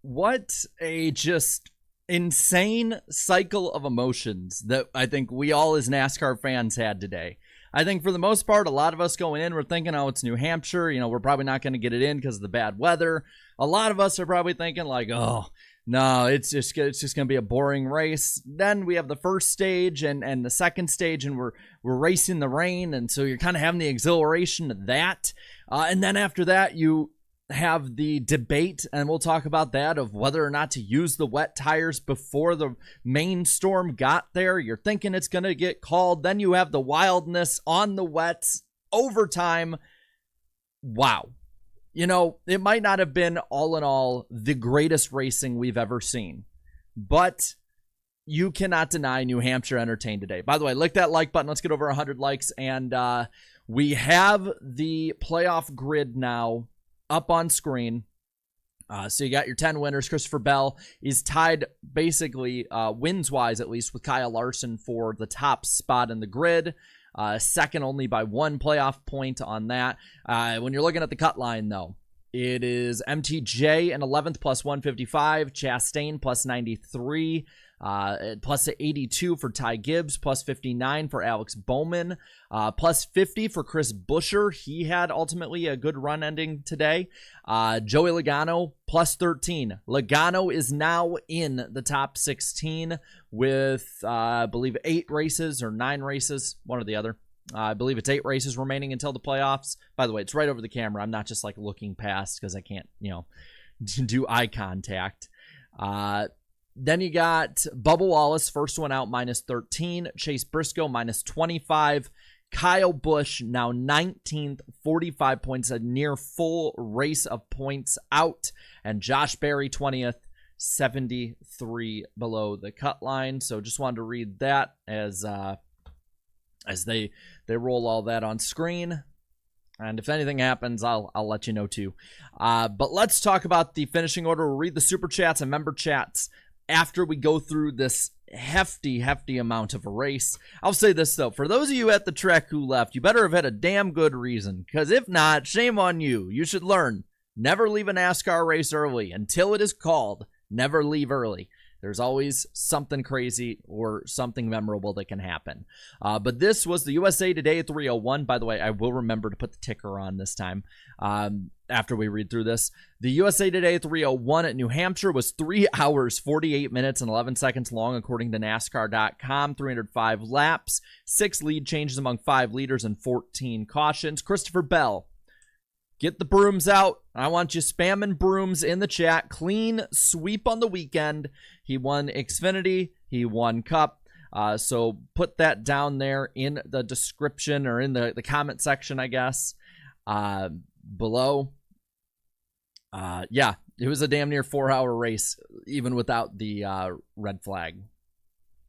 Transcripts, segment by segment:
What a just insane cycle of emotions that I think we all as NASCAR fans had today. I think for the most part, a lot of us going in, we're thinking, oh, it's New Hampshire. You know, we're probably not going to get it in because of the bad weather. A lot of us are probably thinking like, oh, no, it's just going to be a boring race. Then we have the first stage and the second stage, and we're racing the rain. And so you're kind of having the exhilaration of that. And then after that, you have the debate, and we'll talk about that, of whether or not to use the wet tires before the main storm got there. You're thinking it's going to get called. Then you have the wildness on the wets, overtime. Wow. You know, it might not have been all in all the greatest racing we've ever seen, but you cannot deny New Hampshire entertained today. By the way, click that like button. Let's get over 100 likes. And we have the playoff grid now up on screen. So you got your 10 winners. Christopher Bell is tied basically wins-wise, at least, with Kyle Larson for the top spot in the grid. Second only by 1 playoff point on that. When you're looking at the cut line, though, it is MTJ in 11th plus 155, Chastain plus 93, plus 82 for Ty Gibbs, plus 59 for Alex Bowman, plus 50 for Chris Buescher. He had ultimately a good run ending today. Joey Logano plus 13. Logano is now in the top 16 with, I believe, 8 races or 9 races, one or the other. I believe it's 8 races remaining until the playoffs. By the way, it's right over the camera. I'm not just like looking past because I can't, do eye contact. Then you got Bubba Wallace, first one out, minus 13. Chase Briscoe, minus 25. Kyle Busch, now 19th, 45 points, a near full race of points out. And Josh Berry, 20th, 73 below the cut line. So just wanted to read that as they roll all that on screen. And if anything happens, I'll let you know too. But let's talk about the finishing order. We'll read the super chats and member chats after we go through this hefty amount of a race. I'll say this, though. For those of you at the track who left, you better have had a damn good reason. Because if not, shame on you. You should learn. Never leave a NASCAR race early. Until it is called, never leave early. There's always something crazy or something memorable that can happen. But this was the USA Today 301. By the way, I will remember to put the ticker on this time after we read through this. The USA Today 301 at New Hampshire was 3 hours, 48 minutes, and 11 seconds long, according to NASCAR.com. 305 laps, 6 lead changes among 5 leaders, and 14 cautions. Christopher Bell, get the brooms out. I want you spamming brooms in the chat. Clean sweep on the weekend. He won Xfinity. He won Cup. So put that down there in the description or in the comment section, I guess, below. Yeah, it was a damn near 4-hour race, even without the red flag.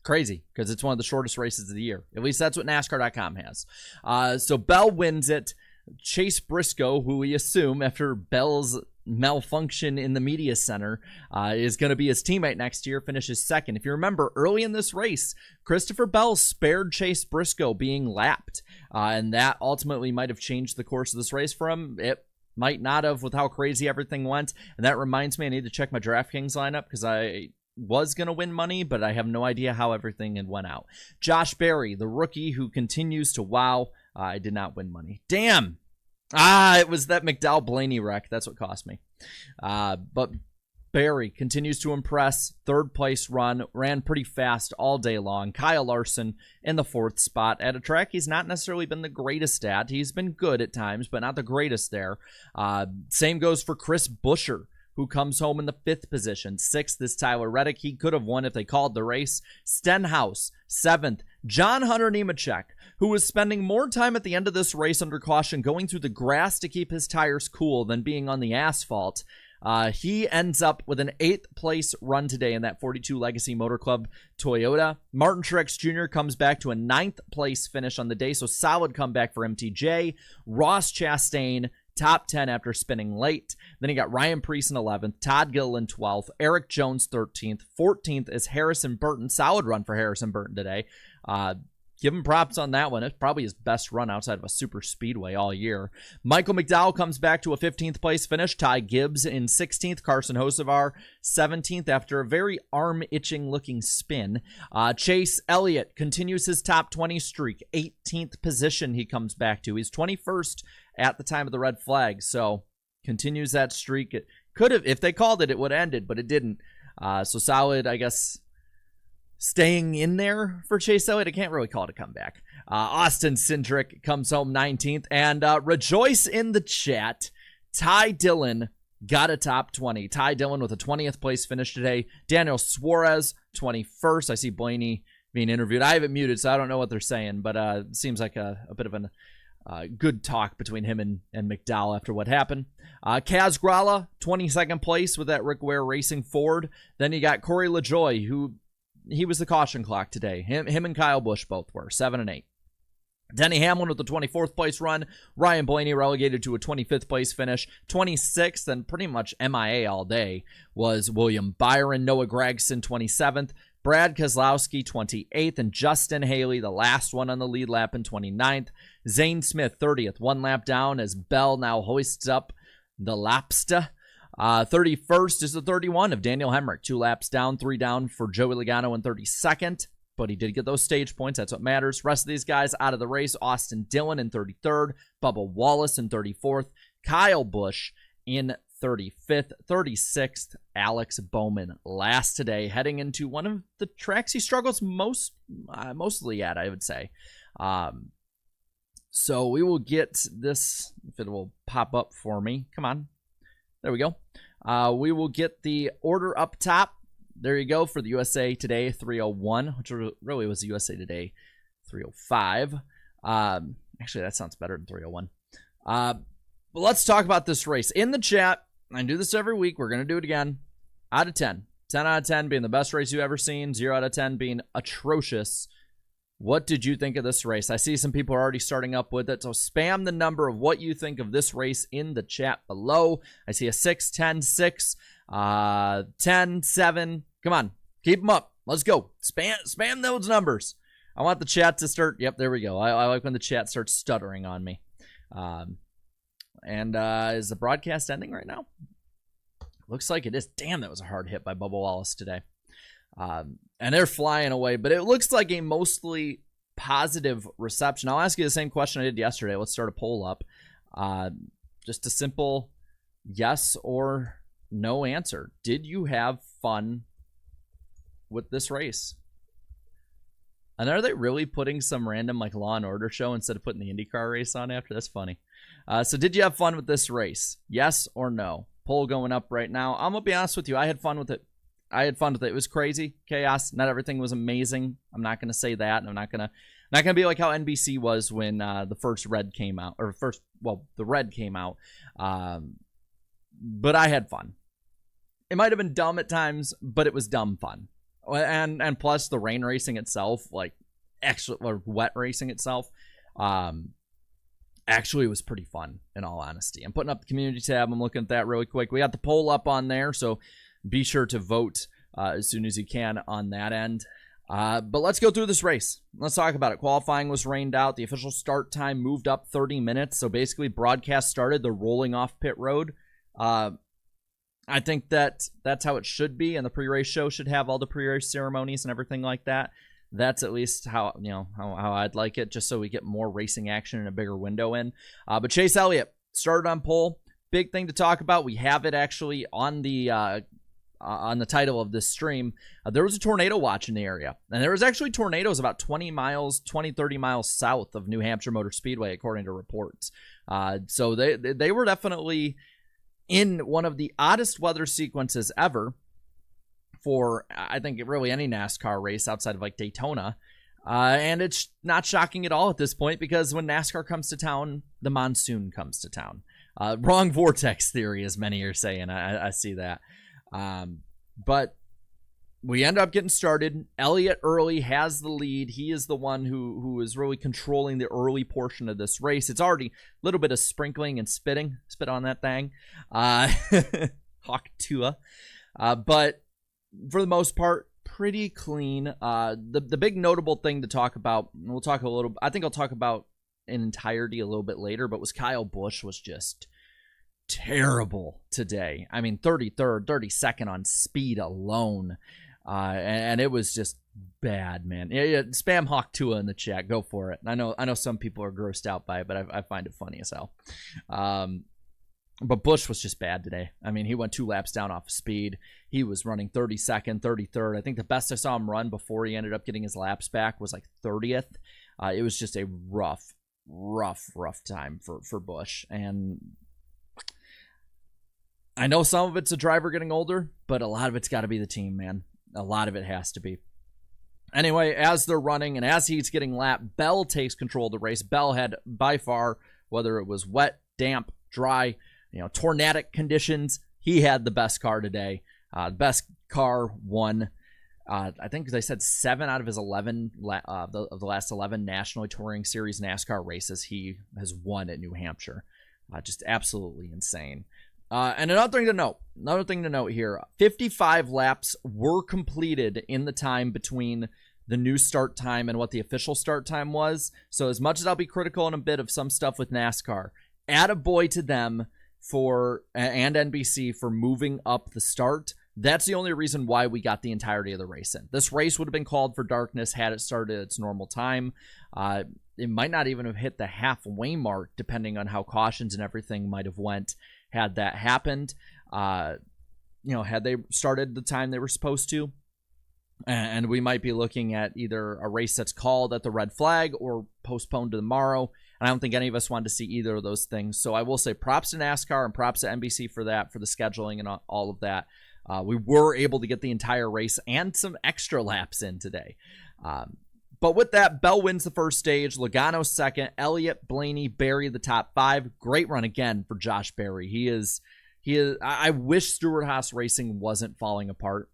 Crazy, because it's one of the shortest races of the year. At least that's what NASCAR.com has. So Bell wins it. Chase Briscoe, who we assume after Bell's malfunction in the media center is going to be his teammate next year, finishes second. If you remember, early in this race, Christopher Bell spared Chase Briscoe being lapped, and that ultimately might have changed the course of this race for him. It might not have with how crazy everything went, and that reminds me I need to check my DraftKings lineup because I was going to win money, but I have no idea how everything had went out. Josh Berry, the rookie who continues to wow. I did not win money. Damn. It was that McDowell Blaney wreck. That's what cost me. But Berry continues to impress. 3rd place run. Ran pretty fast all day long. Kyle Larson in the 4th spot at a track he's not necessarily been the greatest at. He's been good at times, but not the greatest there. Same goes for Chris Buescher, who comes home in the 5th position. 6th is Tyler Reddick. He could have won if they called the race. Stenhouse, 7th. John Hunter Nemechek, who was spending more time at the end of this race under caution going through the grass to keep his tires cool than being on the asphalt. He ends up with an 8th place run today in that 42 Legacy Motor Club Toyota. Martin Truex Jr. comes back to a 9th place finish on the day, so solid comeback for MTJ. Ross Chastain, top 10 after spinning late. Then you got Ryan Preece in 11th, Todd Gilliland 12th, Eric Jones 13th, 14th is Harrison Burton. Solid run for Harrison Burton today. give him props on that one. It's probably his best run outside of a super speedway all year. Michael McDowell comes back to a 15th place finish. Ty Gibbs in 16th. Carson Hocevar 17th after a very arm-itching looking spin. Chase Elliott continues his top 20 streak. 18th position he comes back to. He's 21st at the time of the red flag, so continues that streak. It could have, if they called it, it would have ended, but it didn't. So solid, I guess, staying in there for Chase Elliott. I can't really call it a comeback. Austin Cindric comes home 19th. And rejoice in the chat. Ty Dillon got a top 20. Ty Dillon with a 20th place finish today. Daniel Suarez, 21st. I see Blaney being interviewed. I have it muted, so I don't know what they're saying, but it seems like a bit of a good talk between him and McDowell after what happened. Kaz Grala, 22nd place with that Rick Ware Racing Ford. Then you got Corey LaJoie, who he was the caution clock today. Him and Kyle Busch both were 7 and 8. Denny Hamlin with the 24th place run. Ryan Blaney relegated to a 25th place finish. 26th and pretty much MIA all day was William Byron. Noah Gragson 27th. Brad Keselowski 28th. And Justin Haley, the last one on the lead lap, in 29th. Zane Smith 30th. One lap down as Bell now hoists up the Lapsta. 31st is the 31 of Daniel Hemrick. 2 laps down, 3 down for Joey Logano in 32nd. But he did get those stage points. That's what matters. Rest of these guys out of the race. Austin Dillon in 33rd. Bubba Wallace in 34th. Kyle Busch in 35th. 36th, Alex Bowman last today, heading into one of the tracks he struggles mostly at, I would say. So we will get this, if it will pop up for me. Come on. There we go. We will get the order up top. There you go for the USA Today 301, which really was the USA Today 305. Actually, that sounds better than 301. But let's talk about this race. In the chat, I do this every week. We're going to do it again. Out of 10. 10 out of 10 being the best race you've ever seen. 0 out of 10 being atrocious. What did you think of this race? I see some people are already starting up with it, so spam the number of what you think of this race in the chat below. I see a 6, 10, 6, 10, 7. Come on, keep them up. Let's go. Spam those numbers. I want the chat to start. Yep, there we go. I like when the chat starts stuttering on me. Is the broadcast ending right now? Looks like it is. Damn, that was a hard hit by Bubba Wallace today. And they're flying away, but it looks like a mostly positive reception. I'll ask you the same question I did yesterday. Let's start a poll up. Just a simple yes or no answer. Did you have fun with this race? And are they really putting some random like Law and Order show instead of putting the IndyCar race on after? That's funny. So did you have fun with this race? Yes or no? Poll going up right now. I'm going to be honest with you. I had fun with it. It was crazy. Chaos. Not everything was amazing. I'm not going to say that. I'm not going to be like how NBC was when the first red came out. The red came out. But I had fun. It might have been dumb at times, but it was dumb fun. And plus the rain racing itself, like or wet racing itself, actually was pretty fun in all honesty. I'm putting up the community tab. I'm looking at that really quick. We got the poll up on there, so be sure to vote as soon as you can on that end. But let's go through this race. Let's talk about it. Qualifying was rained out. The official start time moved up 30 minutes. So basically broadcast started the rolling off pit road. I think that's how it should be, and the pre-race show should have all the pre-race ceremonies and everything like that. That's at least how I'd like it, just so we get more racing action and a bigger window in. But Chase Elliott started on pole. Big thing to talk about. We have it actually on the title of this stream. There was a tornado watch in the area, and there was actually tornadoes about 30 miles south of New Hampshire Motor Speedway, according to reports. So they were definitely in one of the oddest weather sequences ever for, I think, really any NASCAR race outside of like Daytona. And it's not shocking at all at this point, because when NASCAR comes to town, the monsoon comes to town. Wrong vortex theory, as many are saying. I see that. But we end up getting started. Elliott early has the lead. He is the one who is really controlling the early portion of this race. It's already a little bit of sprinkling and spit on that thing. Hawk Tua. But for the most part, pretty clean. The big notable thing to talk about, I think I'll talk about in entirety a little bit later, but was Kyle Busch was just terrible today. I mean, 33rd, 32nd on speed alone. And it was just bad, man. Yeah, spam Hawk Tua in the chat. Go for it. I know some people are grossed out by it, but I find it funny as hell. But Busch was just bad today. I mean, he went 2 laps down off of speed. He was running 32nd, 33rd. I think the best I saw him run before he ended up getting his laps back was like 30th. It was just a rough time for Busch. And I know some of it's a driver getting older, but a lot of it's got to be the team, man. A lot of it has to be. Anyway, as they're running and as he's getting lapped, Bell takes control of the race. Bell had by far, whether it was wet, damp, dry, tornadic conditions, he had the best car today. The best car won. I think they said 7 out of his 11 of the last 11 National Touring Series NASCAR races he has won at New Hampshire. Just absolutely insane. And another thing to note here, 55 laps were completed in the time between the new start time and what the official start time was. So as much as I'll be critical in a bit of some stuff with NASCAR, attaboy to them and NBC for moving up the start. That's the only reason why we got the entirety of the race in. This race would have been called for darkness had it started at its normal time. It might not even have hit the halfway mark, depending on how cautions and everything might have went had that happened. Had they started the time they were supposed to. And we might be looking at either a race that's called at the red flag or postponed to tomorrow. And I don't think any of us wanted to see either of those things. So I will say props to NASCAR and props to NBC for that, for the scheduling and all of that. We were able to get the entire race and some extra laps in today. But with that, Bell wins the first stage. Logano second. Elliott, Blaney, Berry the top 5. Great run again for Josh Berry. He is. I wish Stewart-Haas Racing wasn't falling apart.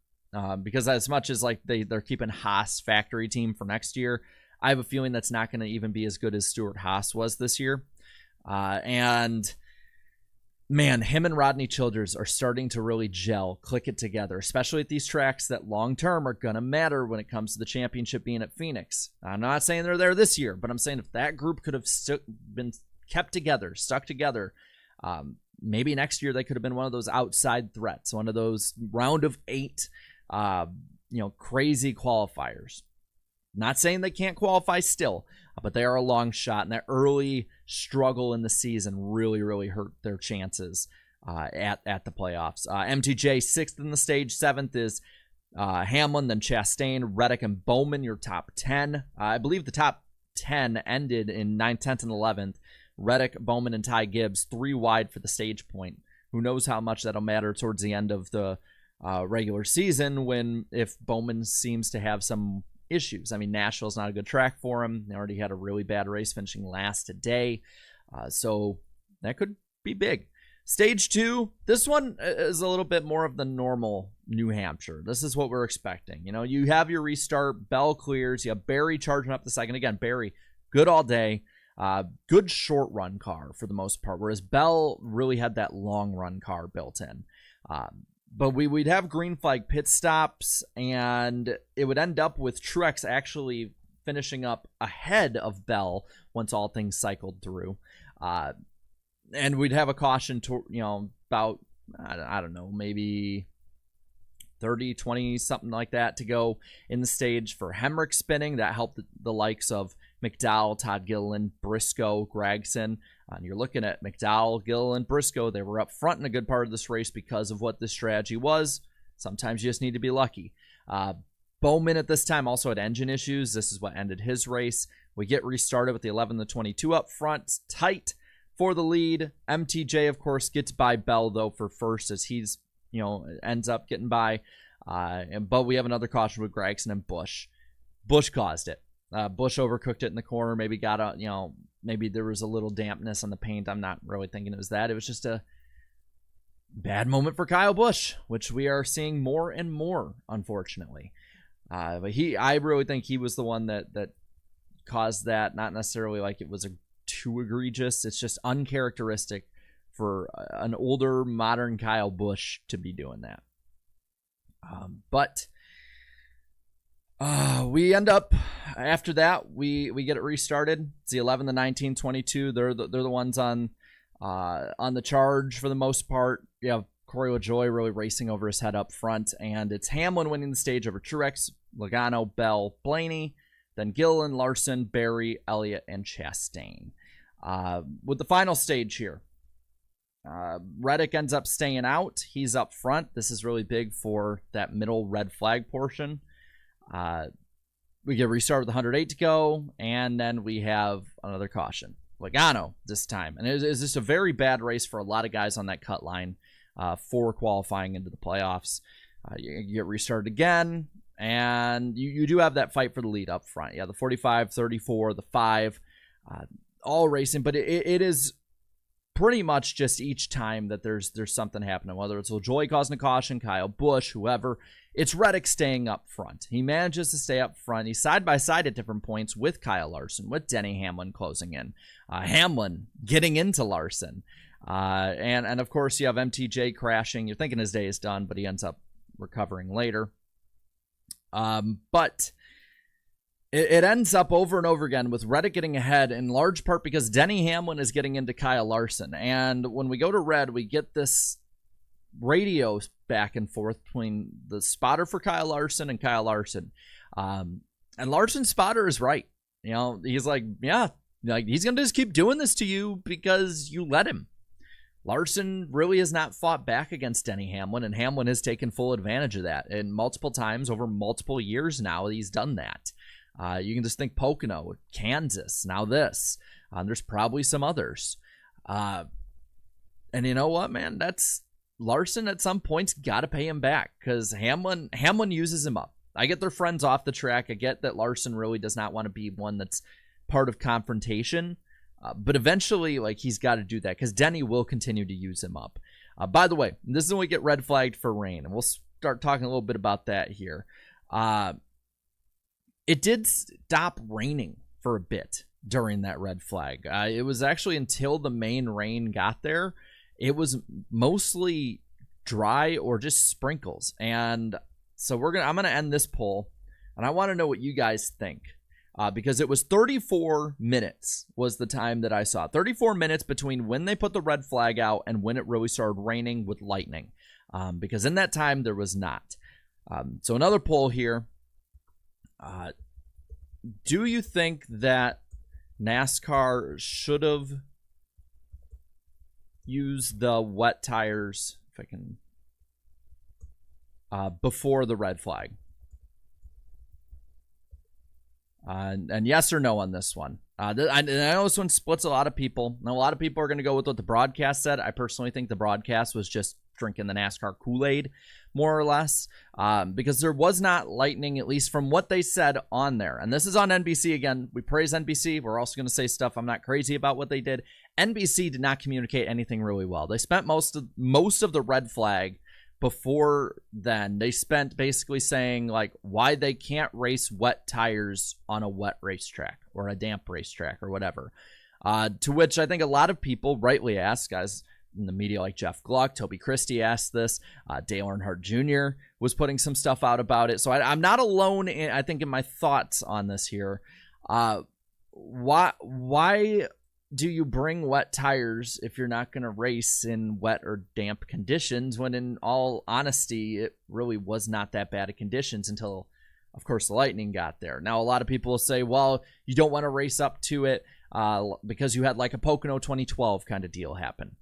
Because as much as like they're keeping Haas factory team for next year, I have a feeling that's not going to even be as good as Stewart-Haas was this year. And man, him and Rodney Childers are starting to really gel, click it together, especially at these tracks that long-term are going to matter when it comes to the championship being at Phoenix. I'm not saying they're there this year, but I'm saying if that group could have been kept together, stuck together, maybe next year they could have been one of those outside threats, one of those round of 8, crazy qualifiers. Not saying they can't qualify still, but they are a long shot, and that early struggle in the season really, really hurt their chances at the playoffs. MTJ 6th in the stage, 7th is Hamlin, then Chastain, Reddick, and Bowman, your top 10. I believe the top 10 ended in 9th, 10th, and 11th. Reddick, Bowman, and Ty Gibbs, 3 wide for the stage point. Who knows how much that'll matter towards the end of the regular season if Bowman seems to have some issues. I mean, Nashville's not a good track for him. They already had a really bad race, finishing last today. So that could be big. Stage 2, this one is a little bit more of the normal New Hampshire. This is what we're expecting. You have your restart, Bell clears, you have Berry charging up the second. Again, Berry, good all day. Good short run car for the most part, whereas Bell really had that long run car built in. But we'd have green flag pit stops, and it would end up with Truex actually finishing up ahead of Bell once all things cycled through. And we'd have a caution to, about, I don't know, maybe 30, 20, something like that to go in the stage for Hendrick spinning. That helped the likes of McDowell, Todd Gilliland, Briscoe, Gregson. And you're looking at McDowell, Gilliland, Briscoe. They were up front in a good part of this race because of what this strategy was. Sometimes you just need to be lucky. Bowman at this time also had engine issues. This is what ended his race. We get restarted with the 11 to 22 up front. Tight for the lead. MTJ, of course, gets by Bell, though, for first as he's, ends up getting by. But we have another caution with Gregson and Busch. Busch caused it. Busch overcooked it in the corner. Maybe got a, maybe there was a little dampness on the paint. I'm not really thinking it was that. It was just a bad moment for Kyle Busch, which we are seeing more and more, unfortunately. But I really think he was the one that caused that. Not necessarily like it was too egregious. It's just uncharacteristic for an older, modern Kyle Busch to be doing that. But We end up after that we get it restarted. It's the 11, the 19, 22. They're the ones on the charge for the most part. You have Corey LaJoie really racing over his head up front, and it's Hamlin winning the stage over Truex, Logano, Bell, Blaney, then Gillen, Larson, Berry, Elliott, and Chastain. With the final stage here, Reddick ends up staying out. He's up front. This is really big for that middle red flag portion. We get restart with 108 to go, and then we have another caution. Logano this time. And it was just a very bad race for a lot of guys on that cut line for qualifying into the playoffs. You get restarted again, and you do have that fight for the lead up front. Yeah, the 45, 34, the 5, all racing, but it is pretty much just each time that there's something happening, whether it's LaJoie causing a caution, Kyle Busch, whoever. It's Reddick staying up front. He manages to stay up front. He's side by side at different points with Kyle Larson, with Denny Hamlin closing in. Hamlin getting into Larson. And of course, you have MTJ crashing. You're thinking his day is done, but he ends up recovering later. But it ends up over and over again with Reddick getting ahead, in large part because Denny Hamlin is getting into Kyle Larson. And when we go to red, we get this radio back and forth between the spotter for Kyle Larson and Kyle Larson. And Larson's spotter is right. You know, he's like, yeah, like he's going to just keep doing this to you because you let him. Larson really has not fought back against Denny Hamlin, and Hamlin has taken full advantage of that. And multiple times over multiple years now, he's done that. You can just think Pocono, Kansas, now this. There's probably some others. And you know what, man? That's Larson at some points got to pay him back because Hamlin uses him up. I get their friends off the track. I get that Larson really does not want to be one that's part of confrontation. But eventually, like, he's got to do that because Denny will continue to use him up. By the way, this is when we get red flagged for rain, and we'll start talking a little bit about that here. It did stop raining for a bit during that red flag. It was actually until the main rain got there, it was mostly dry or just sprinkles. And so I'm gonna end this poll, and I want to know what you guys think. Because it was 34 minutes was the time that I saw. 34 minutes between when they put the red flag out and when it really started raining with lightning. Because in that time, there was not. So another poll here. Do you think that NASCAR should have used the wet tires, if I can, before the red flag? And yes or no on this one. I know this one splits a lot of people. And a lot of people are going to go with what the broadcast said. I personally think the broadcast was just drinking the NASCAR Kool-Aid, more or less, because there was not lightning, at least from what they said on there. And this is on NBC again. We praise NBC. We're also going to say stuff I'm not crazy about what they did. NBC did not communicate anything really well. They spent most of the red flag. Before then, they spent basically saying like why they can't race wet tires on a wet racetrack or a damp racetrack or whatever. To which I think a lot of people rightly ask, guys in the media like Jeff Gluck, Toby Christie asked this, Dale Earnhardt Jr. was putting some stuff out about it. So I'm not alone, I think, in my thoughts on this here. Why do you bring wet tires if you're not going to race in wet or damp conditions when, in all honesty, it really was not that bad of conditions until, of course, the lightning got there. Now, a lot of people will say, well, you don't want to race up to it because you had like a Pocono 2012 kind of deal happen.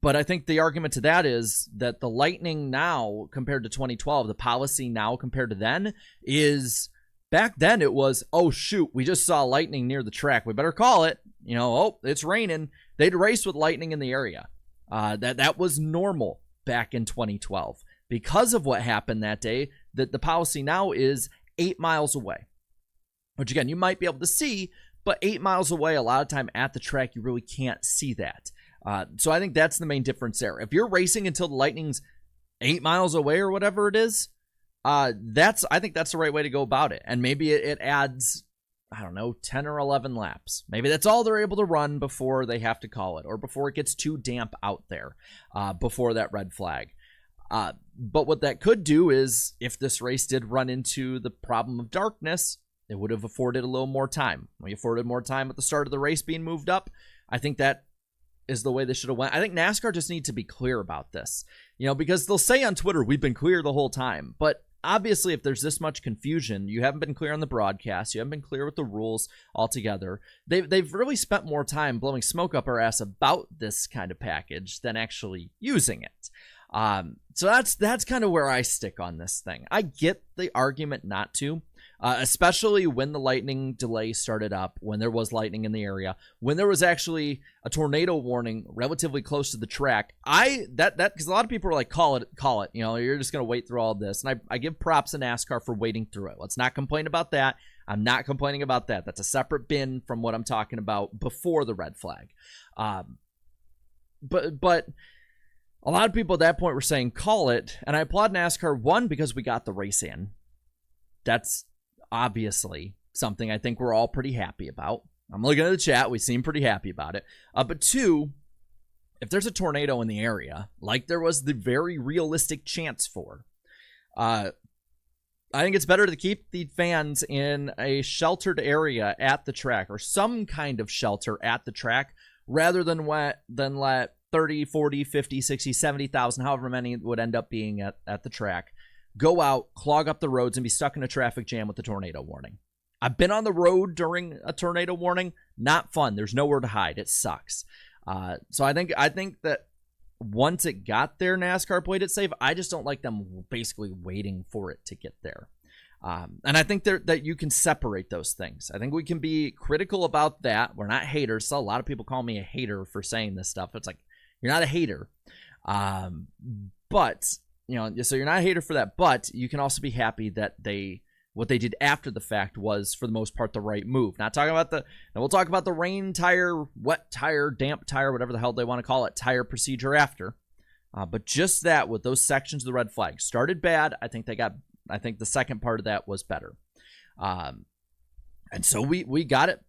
But I think the argument to that is that the lightning now compared to 2012, the policy now compared to then is... Back then it was, oh shoot, we just saw lightning near the track. We better call it. You know, oh, it's raining. They'd race with lightning in the area. That was normal back in 2012. Because of what happened that day, the policy now is 8 miles away. Which again, you might be able to see, but 8 miles away, a lot of time at the track, you really can't see that. So I think that's the main difference there. If you're racing until the lightning's 8 miles away or whatever it is, I think that's the right way to go about it. And maybe it adds, I don't know, 10 or 11 laps. Maybe that's all they're able to run before they have to call it, or before it gets too damp out there, before that red flag. But what that could do is, if this race did run into the problem of darkness, it would have afforded a little more time. We afforded more time at the start of the race being moved up. I think that is the way they should have went. I think NASCAR just needs to be clear about this, because they'll say on Twitter, we've been clear the whole time. But obviously, if there's this much confusion, you haven't been clear on the broadcast, you haven't been clear with the rules altogether. They've really spent more time blowing smoke up our ass about this kind of package than actually using it. So that's kind of where I stick on this thing. I get the argument not to, especially when the lightning delay started up, when there was lightning in the area, when there was actually a tornado warning relatively close to the track. Because a lot of people are like, call it, you're just going to wait through all this. And I give props to NASCAR for waiting through it. Let's not complain about that. I'm not complaining about that. That's a separate bin from what I'm talking about before the red flag. But a lot of people at that point were saying, call it. And I applaud NASCAR, one, because we got the race in. That's obviously something I think we're all pretty happy about. I'm looking at the chat. We seem pretty happy about it. But two, if there's a tornado in the area, like there was the very realistic chance for, I think it's better to keep the fans in a sheltered area at the track, or some kind of shelter at the track, rather than let 30, 40, 50, 60, 70,000, however many would end up being at the track, go out, clog up the roads, and be stuck in a traffic jam with the tornado warning. I've been on the road during a tornado warning. Not fun. There's nowhere to hide. It sucks. So I think that once it got there, NASCAR played it safe. I just don't like them basically waiting for it to get there. And I think that you can separate those things. I think we can be critical about that. We're not haters. So a lot of people call me a hater for saying this stuff. It's like, you're not a hater. But, so you're not a hater for that. But you can also be happy that what they did after the fact was, for the most part, the right move. Not talking about and we'll talk about the rain tire, wet tire, damp tire, whatever the hell they want to call it, tire procedure after. But just that, with those sections of the red flag started bad. I think the second part of that was better. And so we got it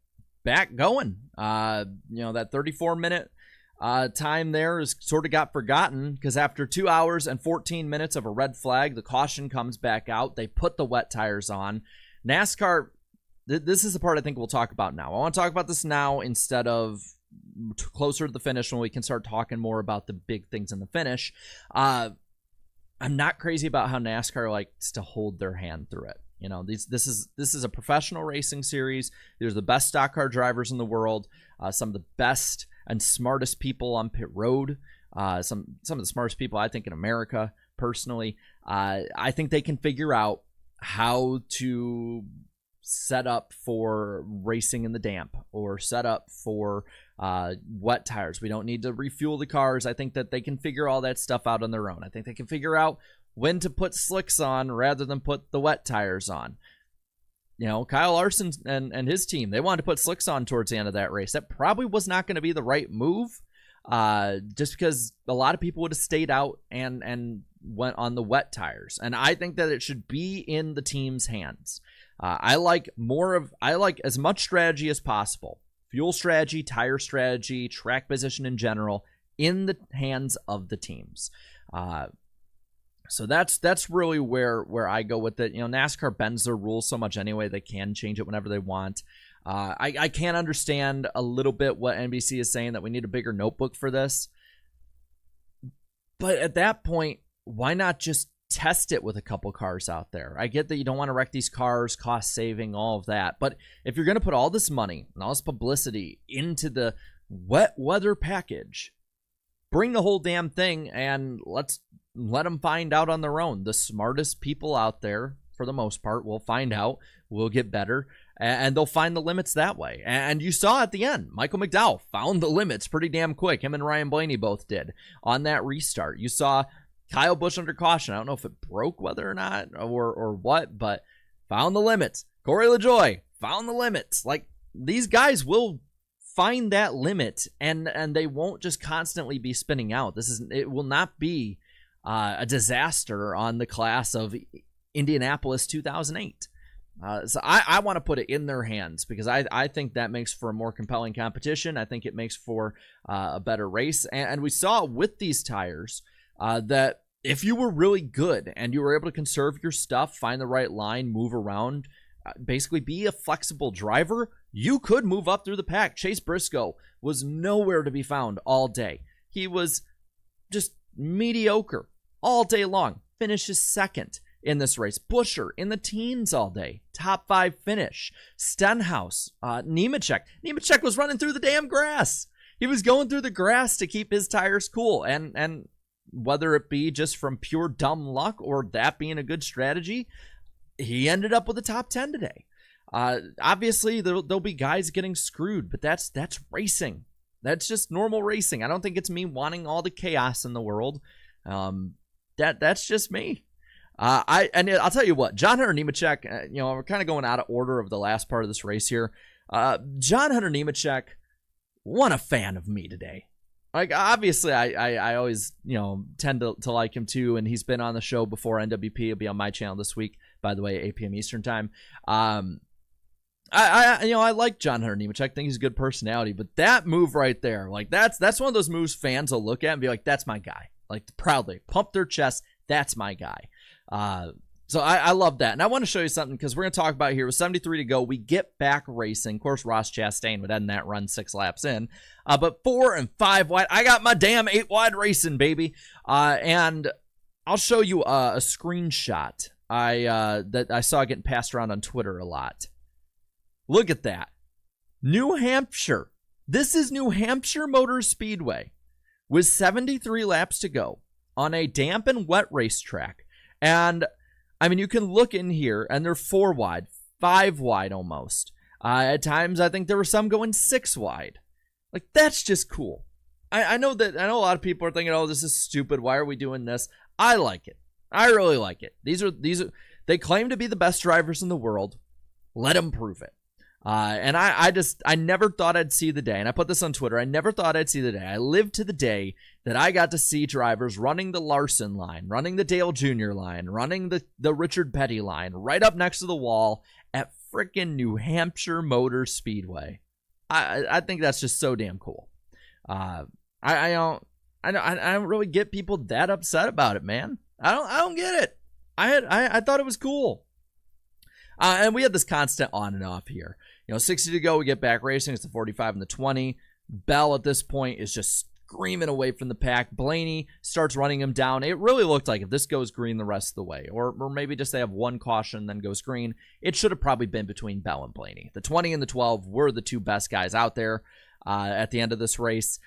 back going. That 34-minute time there is sort of got forgotten, because after 2 hours and 14 minutes of a red flag, the caution comes back out. They put the wet tires on. NASCAR, this is the part I think we'll talk about now. I want to talk about this now instead of closer to the finish, when we can start talking more about the big things in the finish. I'm not crazy about how NASCAR likes to hold their hand through it. This is a professional racing series. There's the best stock car drivers in the world, some of the best and smartest people on pit road, some of the smartest people I think in America, personally. I think they can figure out how to set up for racing in the damp, or set up for wet tires. We don't need to refuel the cars. I think that they can figure all that stuff out on their own. I think they can figure out when to put slicks on rather than put the wet tires on. Kyle Larson and his team, they wanted to put slicks on towards the end of that race. That probably was not going to be the right move, just because a lot of people would have stayed out and went on the wet tires. And I think that it should be in the team's hands. I like as much strategy as possible. Fuel strategy, tire strategy, track position in general, in the hands of the teams. So that's really where I go with it. NASCAR bends their rules so much anyway, they can change it whenever they want. I can understand a little bit what NBC is saying, that we need a bigger notebook for this. But at that point, why not just test it with a couple cars out there? I get that you don't want to wreck these cars, cost saving, all of that. But if you're going to put all this money and all this publicity into the wet weather package, bring the whole damn thing and let them find out on their own. The smartest people out there, for the most part, will find out, will get better, and they'll find the limits that way. And you saw at the end, Michael McDowell found the limits pretty damn quick. Him and Ryan Blaney both did on that restart. You saw Kyle Busch under caution. I don't know if it broke whether or not or what, but found the limits. Corey LaJoie found the limits. Like, these guys will find that limit, and they won't just constantly be spinning out. It will not be a disaster on the class of Indianapolis 2008. So I want to put it in their hands, because I think that makes for a more compelling competition. I think it makes for a better race. And we saw with these tires that if you were really good and you were able to conserve your stuff, find the right line, move around, basically be a flexible driver, you could move up through the pack. Chase Briscoe was nowhere to be found all day. He was just mediocre all day long. Finishes second in this race. Buescher in the teens all day. Top 5 finish. Stenhouse, Nemechek. Nemechek was running through the damn grass. He was going through the grass to keep his tires cool. And whether it be just from pure dumb luck or that being a good strategy, he ended up with a top 10 today. Obviously, there'll be guys getting screwed, but that's racing. That's just normal racing. I don't think it's me wanting all the chaos in the world. That's just me. I'll tell you what, John Hunter Nemechek, we're kind of going out of order of the last part of this race here. John Hunter Nemechek, what a fan of me today. Like, obviously, I always, tend to like him too, and he's been on the show before. NWP will be on my channel this week, by the way, 8 p.m. Eastern time. I like John Hunter Nemechek. I think he's a good personality, but that move right there, like that's one of those moves fans will look at and be like, that's my guy. Like, proudly pump their chest. That's my guy. So I love that. And I want to show you something because we're going to talk about here with 73 to go. We get back racing. Of course, Ross Chastain would end that run 6 laps in. But 4 and 5 wide. I got my damn 8 wide racing, baby. And I'll show you a screenshot that I saw getting passed around on Twitter a lot. Look at that. New Hampshire. This is New Hampshire Motor Speedway with 73 laps to go on a damp and wet racetrack. And, I mean, you can look in here, and they're 4 wide, 5 wide almost. At times, I think there were some going 6 wide. Like, that's just cool. I know a lot of people are thinking, oh, this is stupid. Why are we doing this? I like it. I really like it. They claim to be the best drivers in the world. Let them prove it. And I never thought I'd see the day, and I put this on Twitter, I never thought I'd see the day. I lived to the day that I got to see drivers running the Larson line, running the Dale Jr. line, running the Richard Petty line, right up next to the wall at frickin' New Hampshire Motor Speedway. I think that's just so damn cool. I don't really get people that upset about it, man. I don't get it. I thought it was cool. And we had this constant on and off here. 60 to go, we get back racing. It's the 45 and the 20. Bell at this point is just screaming away from the pack. Blaney starts running him down. It really looked like if this goes green the rest of the way, or maybe just they have one caution then goes green, it should have probably been between Bell and Blaney. The 20 and the 12 were the 2 best guys out there at the end of this race.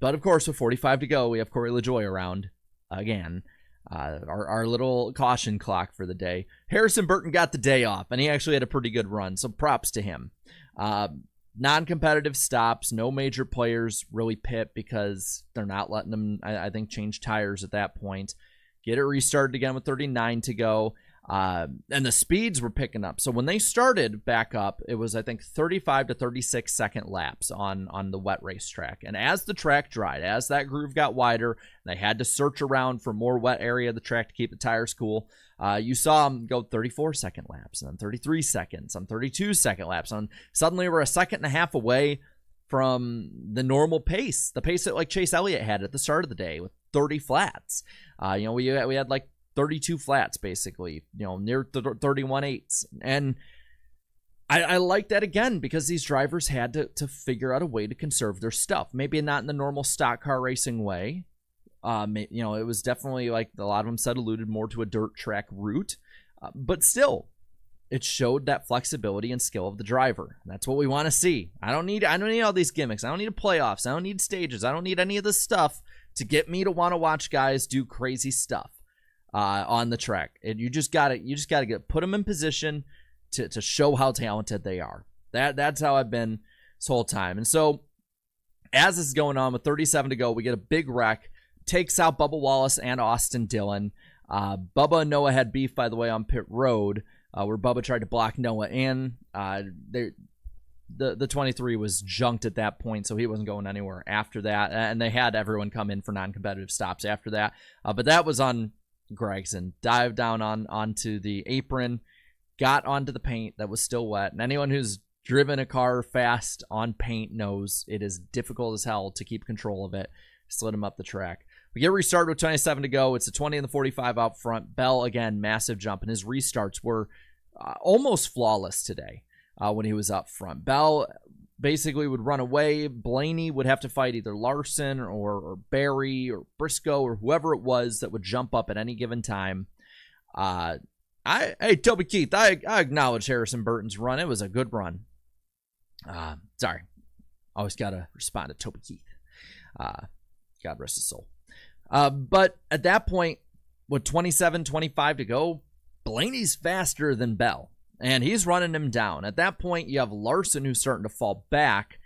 But of course, with 45 to go, we have Corey LaJoie around again. Our little caution clock for the day. Harrison Burton got the day off, and he actually had a pretty good run, so props to him. Non-competitive stops, no major players really pit because they're not letting them, I think, change tires at that point. Get it restarted again with 39 to go. And the speeds were picking up. So when they started back up, it was, I think, 35 to 36 second laps on the wet racetrack. And as the track dried, as that groove got wider, they had to search around for more wet area of the track to keep the tires cool. You saw them go 34 second laps, and then 33 seconds, and 32 second laps. And suddenly we're a second and a half away from the normal pace, the pace that like Chase Elliott had at the start of the day with 30 flats. We had like 32 flats basically, near 31 eighths. And I like that again because these drivers had to figure out a way to conserve their stuff. Maybe not in the normal stock car racing way. It was definitely, like a lot of them said, alluded more to a dirt track route. But still, it showed that flexibility and skill of the driver. And that's what we want to see. I don't need all these gimmicks. I don't need playoffs. I don't need stages. I don't need any of this stuff to get me to want to watch guys do crazy stuff on the track. And you just gotta put them in position to show how talented they are. That's how I've been this whole time. And so as this is going on with 37 to go, we get a big wreck, takes out Bubba Wallace and Austin Dillon. Bubba and Noah had beef, by the way, on pit road, where Bubba tried to block Noah in. The 23 was junked at that point, so he wasn't going anywhere after that. And they had everyone come in for non-competitive stops after that. But that was on Gregson. Dived down onto the apron, got onto the paint that was still wet. And anyone who's driven a car fast on paint knows it is difficult as hell to keep control of it. Slid him up the track. We get restarted with 27 to go. It's a 20 and the 45 out front. Bell, again, massive jump, and his restarts were almost flawless today when he was up front. Bell basically would run away. Blaney would have to fight either Larson or Barry or Briscoe or whoever it was that would jump up at any given time. Hey, Toby Keith, I acknowledge Harrison Burton's run. It was a good run. Sorry. Always got to respond to Toby Keith. God rest his soul. But at that point, with 27-25 to go, Blaney's faster than Bell, and he's running him down. At that point, you have Larson who's starting to fall back.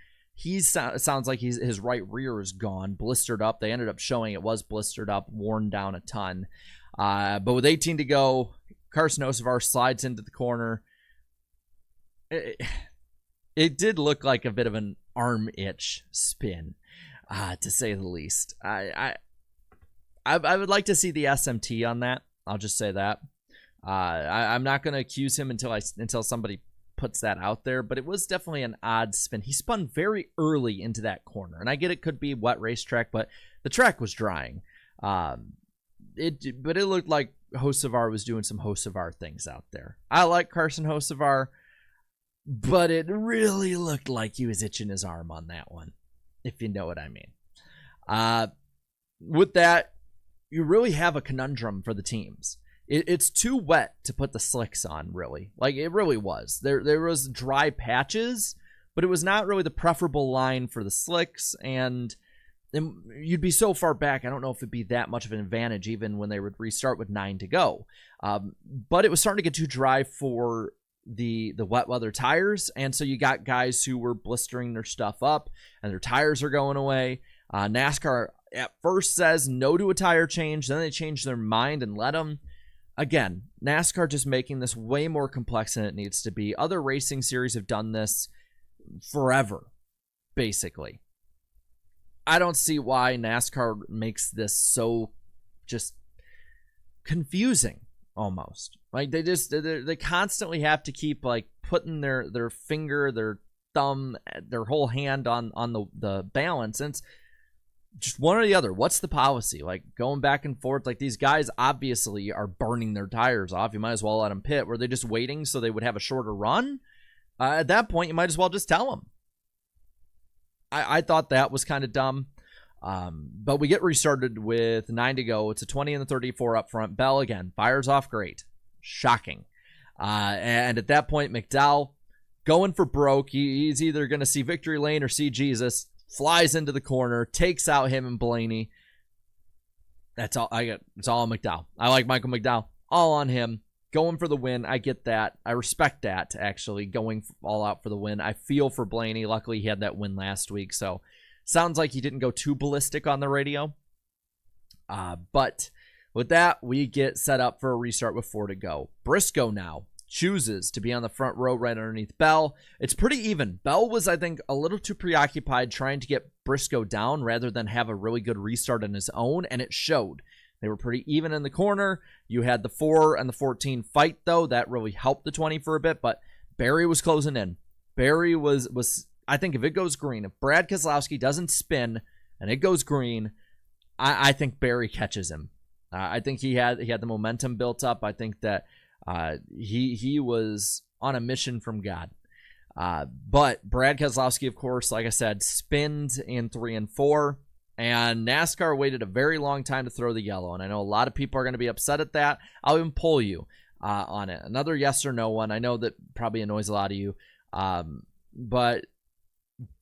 It sounds like his right rear is gone, blistered up. They ended up showing it was blistered up, worn down a ton. But with 18 to go, Carson Hocevar slides into the corner. It did look like a bit of an arm itch spin, to say the least. I would like to see the SMT on that. I'll just say that. I'm not going to accuse him until somebody puts that out there, but it was definitely an odd spin. He spun very early into that corner, and I get it could be wet racetrack, but the track was drying. But it looked like Hocevar was doing some Hocevar things out there. I like Carson Hocevar, but it really looked like he was itching his arm on that one, if you know what I mean. With that, you really have a conundrum for the teams. It's too wet to put the slicks on, really. Like, it really was. There was dry patches, but it was not really the preferable line for the slicks, and you'd be so far back, I don't know if it'd be that much of an advantage even when they would restart with 9 to go. But it was starting to get too dry for the wet weather tires, and so you got guys who were blistering their stuff up, and their tires are going away. NASCAR at first says no to a tire change, then they change their mind and let them. Again, NASCAR just making this way more complex than it needs to be. Other racing series have done this forever, basically. I don't see why NASCAR makes this so just confusing, almost. Like, they constantly have to keep, like, putting their finger, their thumb, their whole hand on the balance, and it's just one or the other. What's the policy? Like, going back and forth, like, these guys obviously are burning their tires off. You might as well let them pit. Were they just waiting so they would have a shorter run? At that point, you might as well just tell them. I thought that was kind of dumb. But we get restarted with 9 to go. It's a 20 and the 34 up front. Bell, again, fires off great. Shocking. And at that point, McDowell going for broke. He's either going to see victory lane or see Jesus. Flies into the corner, takes out him and Blaney. That's all I got. It's all on McDowell. I like Michael McDowell. All on him. Going for the win. I get that. I respect that, actually, going all out for the win. I feel for Blaney. Luckily, he had that win last week, so sounds like he didn't go too ballistic on the radio. But with that, we get set up for a restart with 4 to go. Briscoe now chooses to be on the front row right underneath Bell. It's pretty even. Bell was, I think, a little too preoccupied trying to get Briscoe down rather than have a really good restart on his own, and it showed. They were pretty even in the corner. You had the 4 and the 14 fight, though. That really helped the 20 for a bit, but Barry was closing in. Barry was I think if it goes green, if Brad Keselowski doesn't spin and it goes green, I think Barry catches him. I think he had the momentum built up. I think that he was on a mission from God. But Brad Keselowski, of course, like I said, spins in 3 and 4, and NASCAR waited a very long time to throw the yellow, and I know a lot of people are going to be upset at that. I'll even poll you on it. Another yes or no one. I know that probably annoys a lot of you, but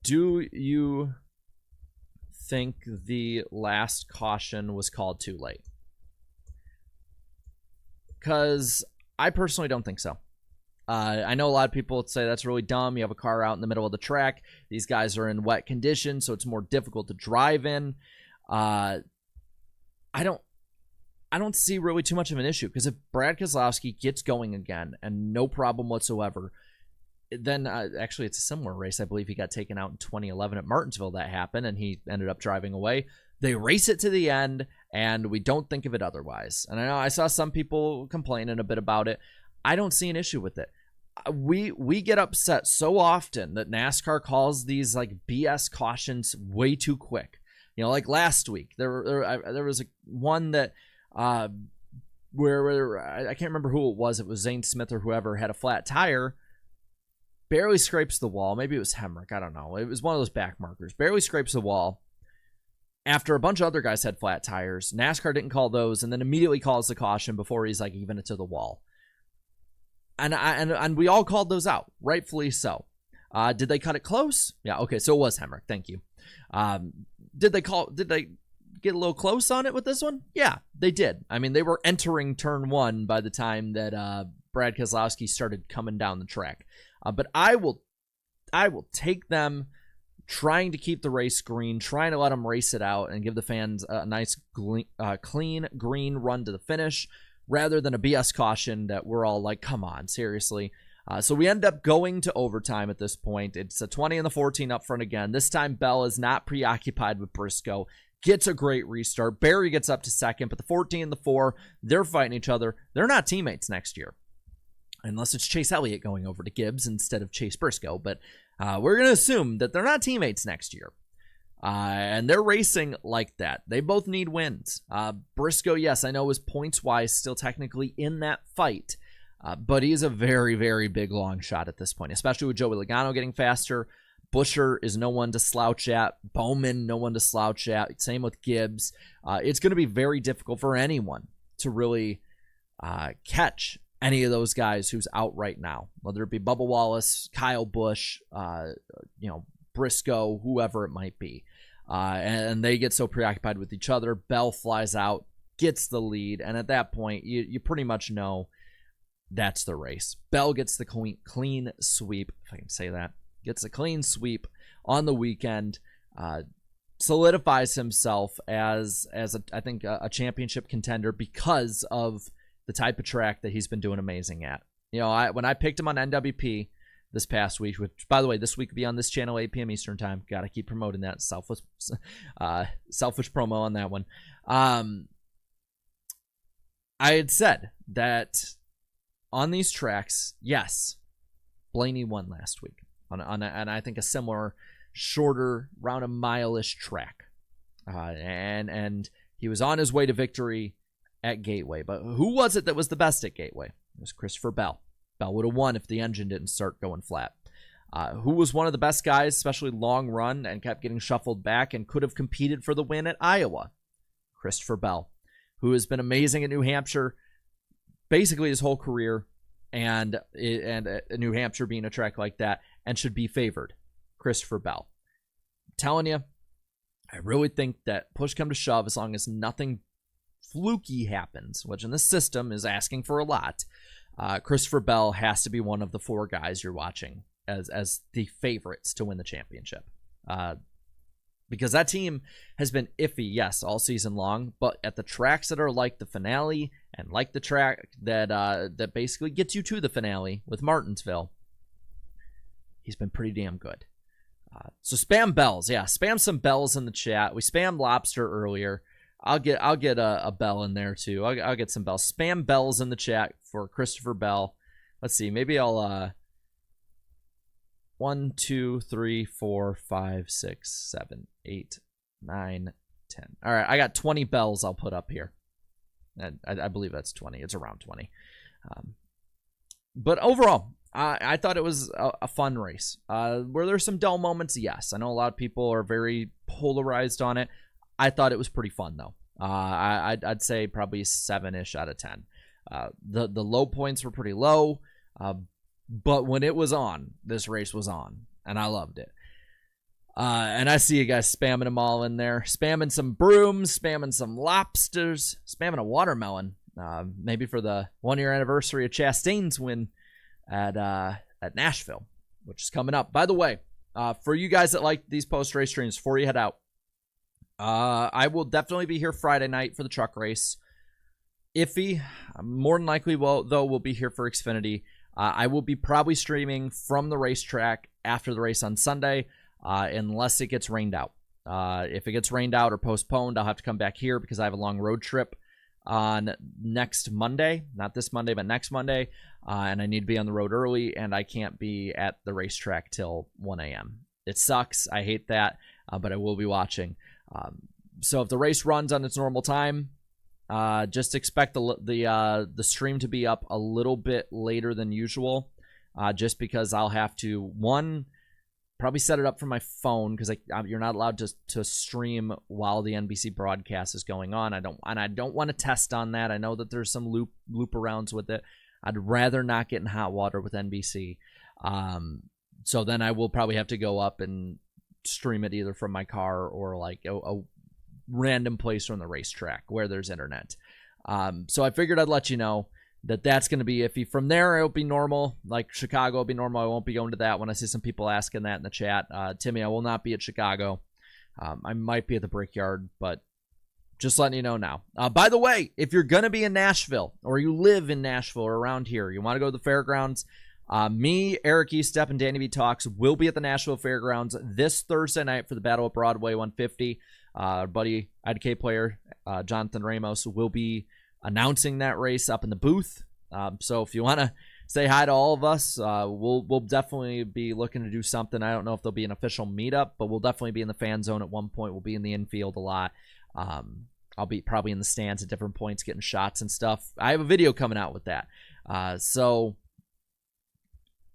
do you think the last caution was called too late? Because I personally don't think so. I know a lot of people would say that's really dumb. You have a car out in the middle of the track. These guys are in wet conditions, so it's more difficult to drive in. I don't see really too much of an issue, because if Brad Keselowski gets going again and no problem whatsoever, then actually it's a similar race. I believe he got taken out in 2011 at Martinsville. That happened, and he ended up driving away. They race it to the end, and we don't think of it otherwise. And I know I saw some people complaining a bit about it. I don't see an issue with it. We get upset so often that NASCAR calls these like BS cautions way too quick. Like last week, there was one that where I can't remember who it was. It was Zane Smith or whoever had a flat tire, barely scrapes the wall. Maybe it was Hendrick. I don't know. It was one of those back markers. Barely scrapes the wall. After a bunch of other guys had flat tires, NASCAR didn't call those, and then immediately calls the caution before he's like even it to the wall. And we all called those out, rightfully so. Did they cut it close? Yeah, okay, so it was Hendrick. Thank you. Did they get a little close on it with this one? Yeah, they did. I mean, they were entering turn 1 by the time that Brad Keselowski started coming down the track. But I will take them trying to keep the race green, trying to let them race it out and give the fans a nice clean green run to the finish, rather than a BS caution that we're all like, come on, seriously. So we end up going to overtime at this point. It's a 20 and the 14 up front again. This time Bell is not preoccupied with Briscoe. Gets a great restart. Barry gets up to second, but the 14 and the 4, they're fighting each other. They're not teammates next year. Unless it's Chase Elliott going over to Gibbs instead of Chase Briscoe. But we're going to assume that they're not teammates next year. And they're racing like that. They both need wins. Briscoe, yes, I know is points-wise still technically in that fight. But he's a very, very big long shot at this point, especially with Joey Logano getting faster. Buescher is no one to slouch at. Bowman, no one to slouch at. Same with Gibbs. It's going to be very difficult for anyone to really catch any of those guys who's out right now, whether it be Bubba Wallace, Kyle Busch, Briscoe, whoever it might be. And they get so preoccupied with each other. Bell flies out, gets the lead, and at that point, you pretty much know that's the race. Bell gets the clean sweep, if I can say that. Gets a clean sweep on the weekend. Solidifies himself as I think a championship contender because of the type of track that he's been doing amazing at. When I picked him on NWP this past week, which, by the way, this week will be on this channel, 8 p.m. Eastern time. Got to keep promoting that. Selfish promo on that one. I had said that on these tracks, yes, Blaney won last week on I think a similar, shorter, around a mile-ish track. And he was on his way to victory at Gateway. But who was it that was the best at Gateway? It was Christopher Bell. Bell would have won if the engine didn't start going flat. Who was one of the best guys, especially long run, and kept getting shuffled back and could have competed for the win at Iowa? Christopher Bell, who has been amazing at New Hampshire basically his whole career, and New Hampshire being a track like that, and should be favored. Christopher Bell. I'm telling you, I really think that push come to shove, as long as nothing fluky happens, which in this system is asking for a lot, Christopher Bell has to be one of the 4 guys you're watching as the favorites to win the championship. Because that team has been iffy, yes, all season long, but at the tracks that are like the finale and like the track that basically gets you to the finale with Martinsville, he's been pretty damn good. So spam bells, yeah, spam some bells in the chat. We spammed lobster earlier. I'll get a bell in there too. I'll get some bells. Spam bells in the chat for Christopher Bell. Let's see, maybe I'll 1, 2, 3, 4, 5, 6, 7, 8, 9, 10. All right, I got 20 bells I'll put up here. I believe that's 20. It's around 20. But overall, I thought it was a fun race. Were there some dull moments? Yes. I know a lot of people are very polarized on it. I thought it was pretty fun, though. I'd say probably 7-ish out of 10. The low points were pretty low, but when it was on, this race was on, and I loved it. And I see you guys spamming them all in there. Spamming some brooms, spamming some lobsters, spamming a watermelon. Maybe for the 1-year anniversary of Chastain's win at Nashville, which is coming up. By the way, for you guys that like these post-race streams, before you head out, I will definitely be here Friday night for the truck race. Iffy, more than likely, we'll be here for Xfinity. I will be probably streaming from the racetrack after the race on Sunday, unless it gets rained out. If it gets rained out or postponed, I'll have to come back here because I have a long road trip on next Monday. Not this Monday, but next Monday. And I need to be on the road early, and I can't be at the racetrack till 1 a.m. It sucks. I hate that, but I will be watching. So if the race runs on its normal time, just expect the stream to be up a little bit later than usual, just because I'll have to, probably set it up from my phone, because you're not allowed to stream while the NBC broadcast is going on. I don't want to test on that. I know that there's some loop arounds with it. I'd rather not get in hot water with NBC. So then I will probably have to go up and stream it either from my car or like a random place on the racetrack where there's internet. So I figured I'd let you know that that's going to be iffy. From there, it'll be normal. Like Chicago will be normal. I won't be going to that when I see some people asking that in the chat. Timmy, I will not be at Chicago. I might be at the Brickyard, but just letting you know now. By the way, if you're going to be in Nashville or you live in Nashville or around here, you want to go to the fairgrounds, me, Eric Estep, and Danny V Talks will be at the Nashville Fairgrounds this Thursday night for the Battle at Broadway 150. Our buddy, IDK player, Jonathan Ramos, will be announcing that race up in the booth. So if you want to say hi to all of us, we'll definitely be looking to do something. I don't know if there'll be an official meetup, but we'll definitely be in the fan zone at one point. We'll be in the infield a lot. I'll be probably in the stands at different points getting shots and stuff. I have a video coming out with that. So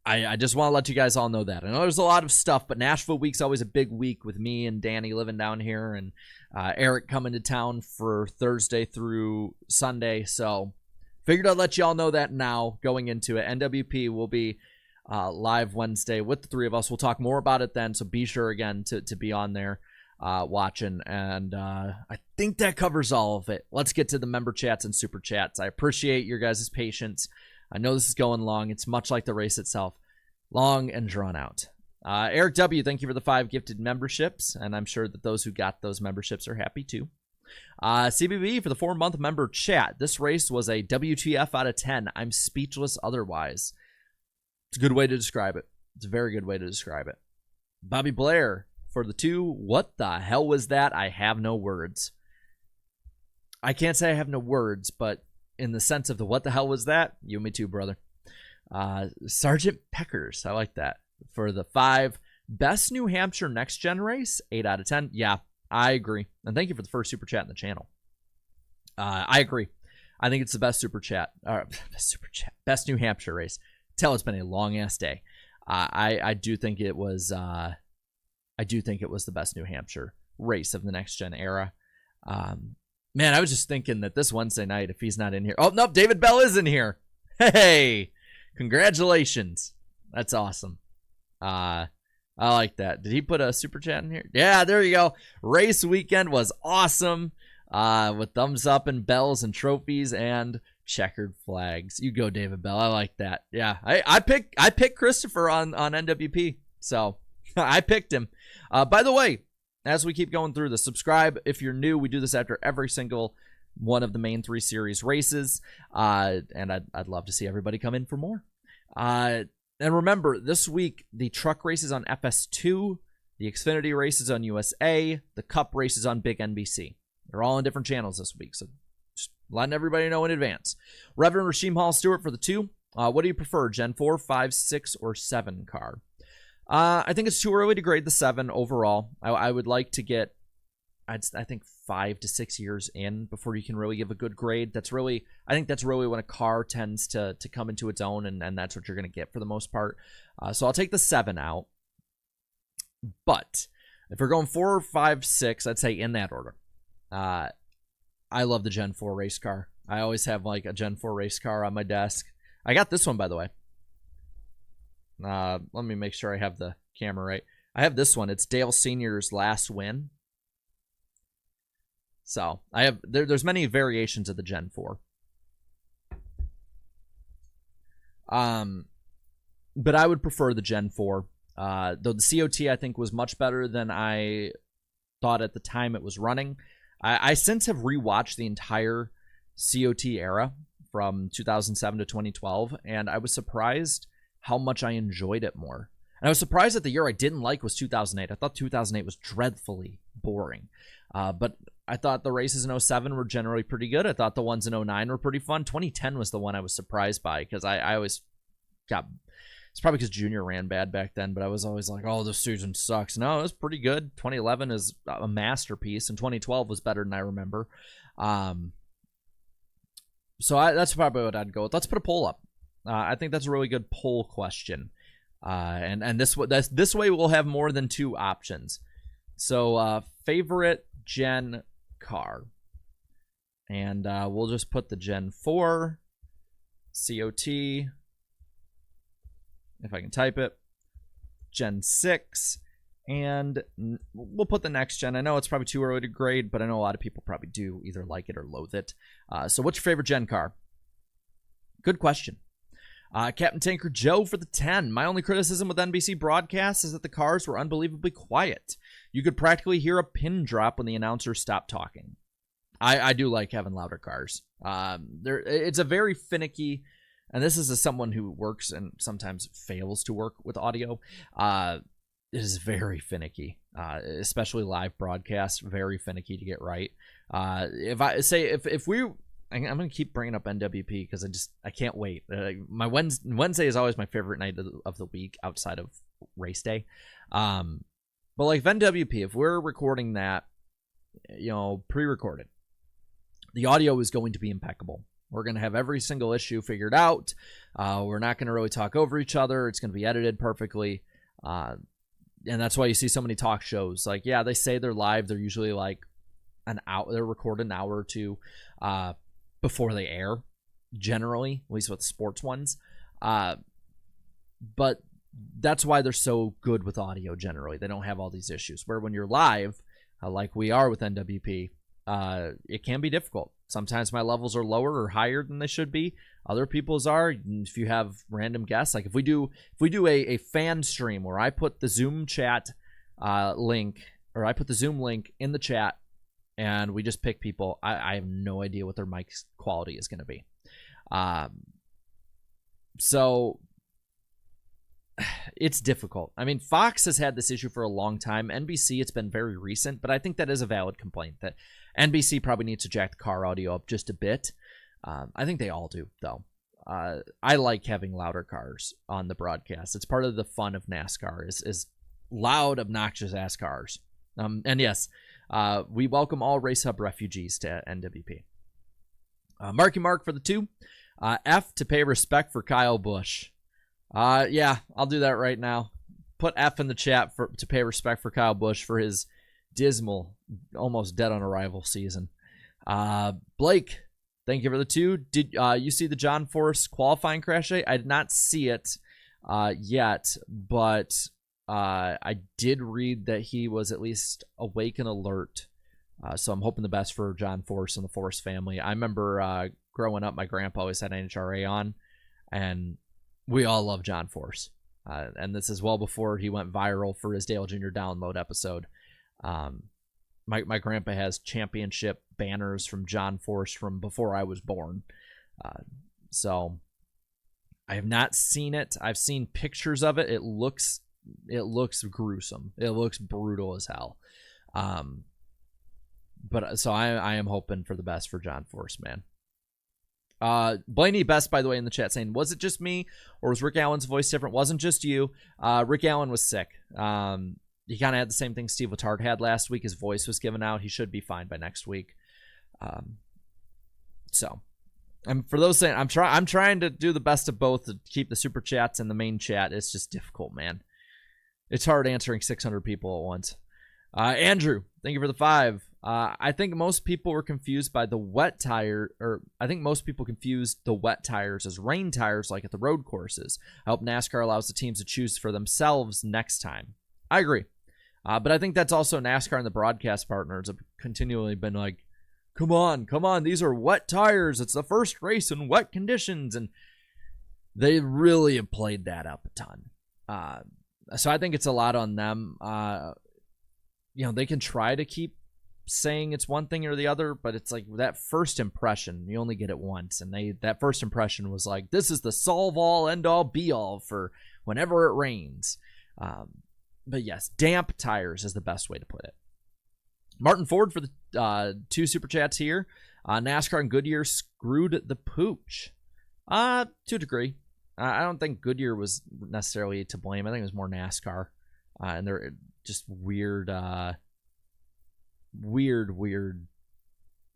I just want to let you guys all know that. I know there's a lot of stuff, but Nashville week's always a big week with me and Danny living down here, and Eric coming to town for Thursday through Sunday. So figured I'd let you all know that now going into it. NWP will be live Wednesday with the three of us. We'll talk more about it then, so be sure again to be on there watching. And I think that covers all of it. Let's get to the member chats and super chats. I appreciate your guys' patience. I know this is going long. It's much like the race itself. Long and drawn out. Eric W., thank you for the 5 gifted memberships, and I'm sure that those who got those memberships are happy too. CBB for the 4-month member chat. This race was a WTF out of 10. I'm speechless otherwise. It's a good way to describe it. It's a very good way to describe it. Bobby Blair for the 2. What the hell was that? I have no words. I can't say I have no words, but in the sense of the what the hell was that? You and me too, brother. Sergeant Peckers, I like that. For the 5, best New Hampshire next gen race, 8 out of 10. Yeah, I agree. And thank you for the first super chat in the channel. I agree. I think it's the best super chat. Best New Hampshire race. Tell it's been a long ass day. I do think it was. I do think it was the best New Hampshire race of the next gen era. Man, I was just thinking that this Wednesday night, if he's not in here. Oh, no, David Bell is in here. Hey, congratulations. That's awesome. I like that. Did he put a super chat in here? Yeah, there you go. Race weekend was awesome. With thumbs up and bells and trophies and checkered flags. You go, David Bell. I like that. Yeah, I picked Christopher on NWP. So I picked him. By the way, as we keep going through this, subscribe if you're new. We do this after every single one of the main 3 series races, and I'd love to see everybody come in for more. And remember, this week the truck races on FS2, the Xfinity races on USA, the Cup races on Big NBC. They're all on different channels this week, so just letting everybody know in advance. Reverend Rasheem Hall Stewart for the 2. What do you prefer, Gen 4, 5, 6, or 7 car? I think it's too early to grade the 7 overall. I would like to get, I think, 5 to 6 years in before you can really give a good grade. I think that's really when a car tends to come into its own, and that's what you're going to get for the most part. So I'll take the 7 out. But if we're going 4, 5, 6, I'd say in that order. I love the Gen 4 race car. I always have like a Gen 4 race car on my desk. I got this one, by the way. Let me make sure I have the camera right. I have this one. It's Dale Sr.'s last win. So I have there's many variations of the Gen 4. But I would prefer the Gen 4. Though the COT I think was much better than I thought at the time it was running. I since have rewatched the entire COT era from 2007 to 2012, and I was surprised how much I enjoyed it more. And I was surprised that the year I didn't like was 2008. I thought 2008 was dreadfully boring. But I thought the races in 07 were generally pretty good. I thought the ones in 09 were pretty fun. 2010 was the one I was surprised by because I always got It's probably because Junior ran bad back then, but I was always like, oh, this season sucks. No, it was pretty good. 2011 is a masterpiece, and 2012 was better than I remember. So that's probably what I'd go with. Let's put a poll up. I think that's a really good poll question. And this way we'll have more than 2 options. So favorite Gen car. And we'll just put the Gen 4, COT, if I can type it, Gen 6, and we'll put the next gen. I know it's probably too early to grade, but I know a lot of people probably do either like it or loathe it. So what's your favorite Gen car? Good question. Captain Tanker Joe for the 10. My only criticism with NBC broadcasts is that the cars were unbelievably quiet. You could practically hear a pin drop when the announcer stopped talking. I do like having louder cars. It's a very finicky, and this is as someone who works and sometimes fails to work with audio. It is very finicky, especially live broadcasts. Very finicky to get right. If we, I'm going to keep bringing up NWP because I can't wait. My Wednesday is always my favorite night of the week outside of race day. But like NWP, if we're recording that, pre-recorded, the audio is going to be impeccable. We're going to have every single issue figured out. We're not going to really talk over each other. It's going to be edited perfectly. And that's why you see so many talk shows. Like, yeah, they say they're live. They're usually like an hour. They're recorded an hour or two before they air, generally, at least with sports ones. But that's why they're so good with audio generally. They don't have all these issues. Where when you're live, like we are with NWP, it can be difficult. Sometimes my levels are lower or higher than they should be. Other people's are. If you have random guests, like if we do a fan stream where I put the Zoom chat link, or I put the Zoom link in the chat, and we just pick people, I have no idea what their mic quality is going to be. So it's difficult. I mean, Fox has had this issue for a long time. NBC, it's been very recent, but I think that is a valid complaint that NBC probably needs to jack the car audio up just a bit. I think they all do, though. I like having louder cars on the broadcast. It's part of the fun of NASCAR is loud, obnoxious ass cars. And yes, we welcome all Race Hub refugees to NWP. Marky Mark for the 2. F to pay respect for Kyle Busch. Yeah, I'll do that right now. Put F in the chat to pay respect for Kyle Busch for his dismal, almost dead on arrival season. Blake, thank you for the 2. Did you see the Downforce qualifying crash? I did not see it yet, but I did read that he was at least awake and alert. So I'm hoping the best for Downforce and the Force family. I remember growing up, my grandpa always had NHRA on, and we all love Downforce. And this is well before he went viral for his Dale Jr. download episode. My grandpa has championship banners from Downforce from before I was born. So I have not seen it. I've seen pictures of it. It looks gruesome. It looks brutal as hell. But so I am hoping for the best for Downforce, man. Blaney Best, by the way, in the chat saying, was it just me or was Rick Allen's voice different? Wasn't just you. Rick Allen was sick. He kind of had the same thing Steve Letarte had last week. His voice was given out. He should be fine by next week. So, and for those saying, I'm trying to do the best of both to keep the super chats and the main chat. It's just difficult, man. It's hard answering 600 people at once. Andrew, thank you for the 5. I think most people were confused by the wet tire, or I think most people confused the wet tires as rain tires like at the road courses. I hope NASCAR allows the teams to choose for themselves next time. I agree. But I think that's also NASCAR and the broadcast partners have continually been like, come on, these are wet tires. It's the first race in wet conditions. And they really have played that up a ton. So I think it's a lot on them. They can try to keep saying it's one thing or the other, but it's like that first impression, you only get it once. And that first impression was like, this is the solve all, end all, be all for whenever it rains. But yes, damp tires is the best way to put it. Martin Ford for the 2 super chats here. NASCAR and Goodyear screwed the pooch. To a degree. I don't think Goodyear was necessarily to blame. I think it was more NASCAR. And they're just weird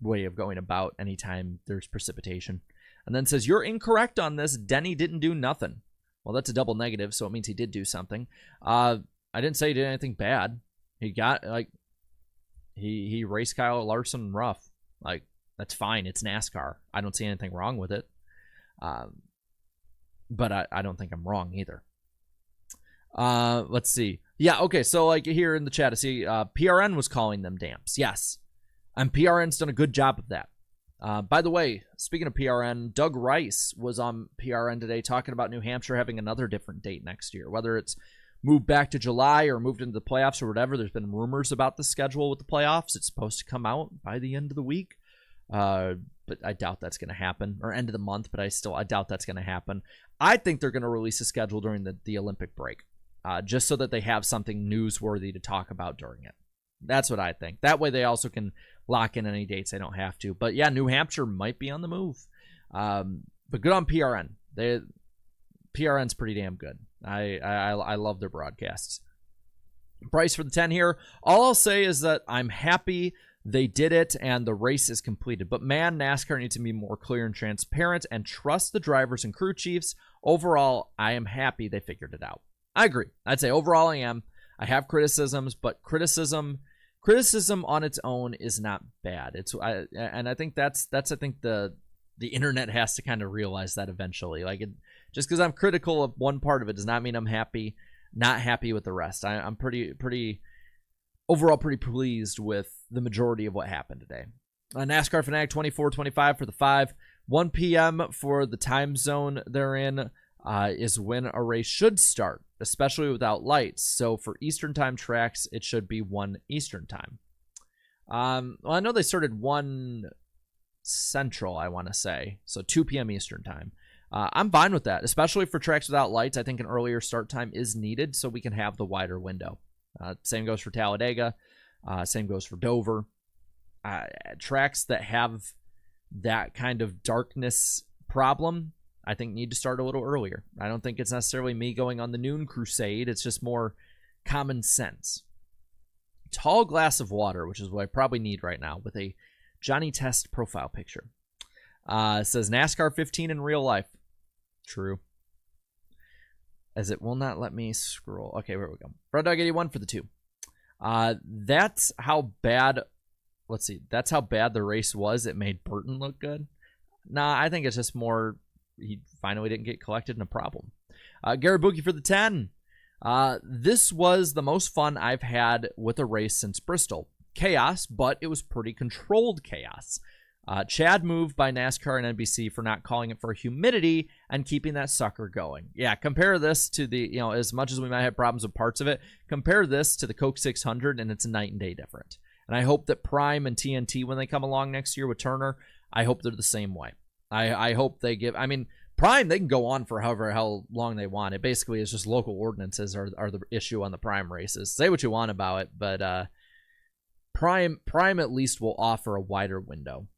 way of going about anytime there's precipitation. And then says, you're incorrect on this. Denny didn't do nothing. Well, that's a double negative, so it means he did do something. I didn't say he did anything bad. He got, like, he raced Kyle Larson rough. Like, that's fine. It's NASCAR. I don't see anything wrong with it. But I don't think I'm wrong either. Let's see. Yeah, okay, so like here in the chat, I see PRN was calling them damps. Yes. And PRN's done a good job of that. By the way, speaking of PRN, Doug Rice was on PRN today talking about New Hampshire having another different date next year. Whether it's moved back to July or moved into the playoffs or whatever, there's been rumors about the schedule with the playoffs. It's supposed to come out by the end of the week. But I doubt that's going to happen. Or end of the month, but I doubt that's going to happen. I think they're going to release a schedule during the Olympic break. Just so that they have something newsworthy to talk about during it. That's what I think. That way they also can lock in any dates they don't have to. But yeah, New Hampshire might be on the move. But good on PRN. PRN's pretty damn good. I love their broadcasts. Price for the 10 here. All I'll say is that I'm happy they did it and the race is completed. But man, NASCAR needs to be more clear and transparent and trust the drivers and crew chiefs. Overall, I am happy they figured it out. I agree. I'd say overall I am. I have criticisms, but criticism on its own is not bad. And I think that's I think the internet has to kind of realize that eventually. Like, just because I'm critical of one part of it does not mean I'm not happy with the rest. I'm overall pretty pleased with the majority of what happened today. NASCAR Fanatic 24-25 for the 5. 1 p.m. for the time zone they're in is when a race should start, especially without lights. So for Eastern time tracks, it should be 1 Eastern time. Well, I know they started 1 Central, I want to say. So 2 p.m. Eastern time. I'm fine with that, especially for tracks without lights. I think an earlier start time is needed so we can have the wider window. Same goes for Talladega. Same goes for Dover. Tracks that have that kind of darkness problem, I think, need to start a little earlier. I don't think it's necessarily me going on the noon crusade. It's just more common sense. Tall glass of water, which is what I probably need right now, with a Johnny Test profile picture. It says NASCAR 15 in real life. True. As it will not let me scroll. Okay, where we go. Red Dog 81 for the 2. That's how bad. Let's see. That's how bad the race was. It made Burton look good. Nah, I think it's just more. He finally didn't get collected in a problem. Gary Bookie for the 10. This was the most fun I've had with a race since Bristol. Chaos, but it was pretty controlled chaos. Chad moved by NASCAR and NBC for not calling it for humidity and keeping that sucker going. Yeah, compare this to the, as much as we might have problems with parts of it, compare this to the Coke 600 and it's night and day different. And I hope that Prime and TNT, when they come along next year with Turner, I hope they're the same way. I hope they give, Prime, they can go on for how long they want. It basically is just local ordinances are the issue on the Prime races. Say what you want about it, but Prime at least will offer a wider window.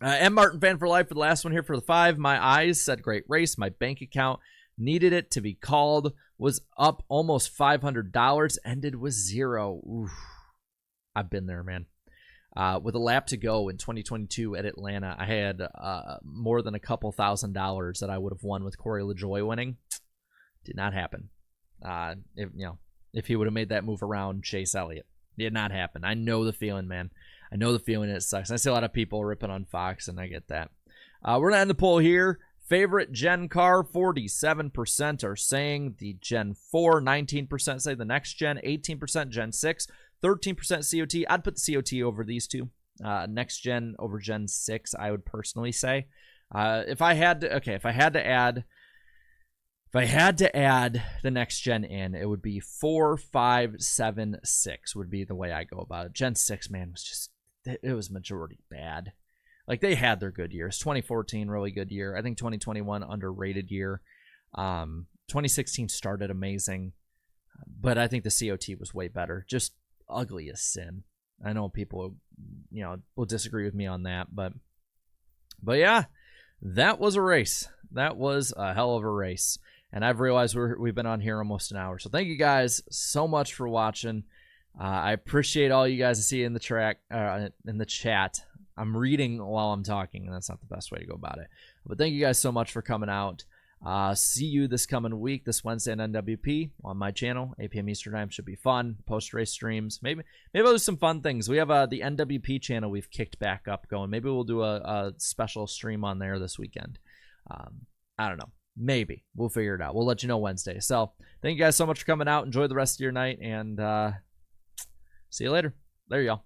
M. Martin fan for life for the last one here for the 5. My eyes said great race. My bank account needed it to be called. Was up almost $500. Ended with 0. Oof. I've been there, man. With a lap to go in 2022 at Atlanta, I had more than a couple $1,000s that I would have won with Corey LaJoie winning. Did not happen. If he would have made that move around Chase Elliott, did not happen. I know the feeling, man. I know the feeling. It sucks. I see a lot of people ripping on Fox, and I get that. We're gonna end the poll here. Favorite Gen car, 47% are saying the Gen 4, 19% say the next gen, 18% Gen 6, 13% COT. I'd put the COT over these two. Next gen over Gen 6, I would personally say. If I had to add the next gen in, it would be 4, 5, 7, 6 would be the way I go about it. Gen 6, man, was just, it was majority bad. Like, they had their good years. 2014, really good year. I think 2021, underrated year. 2016 started amazing. But I think the COT was way better. Just ugly as sin. I know people, will disagree with me on that. But yeah, that was a race. That was a hell of a race. And I've realized we've been on here almost an hour. So thank you guys so much for watching. I appreciate all you guys to see in the chat. I'm reading while I'm talking, and that's not the best way to go about it. But thank you guys so much for coming out. See you this coming week, this Wednesday on NWP on my channel. 8 p.m. Eastern Time should be fun. Post-race streams. Maybe I'll do some fun things. We have the NWP channel we've kicked back up going. Maybe we'll do a special stream on there this weekend. I don't know. Maybe. We'll figure it out. We'll let you know Wednesday. So thank you guys so much for coming out. Enjoy the rest of your night, and see you later. There you go.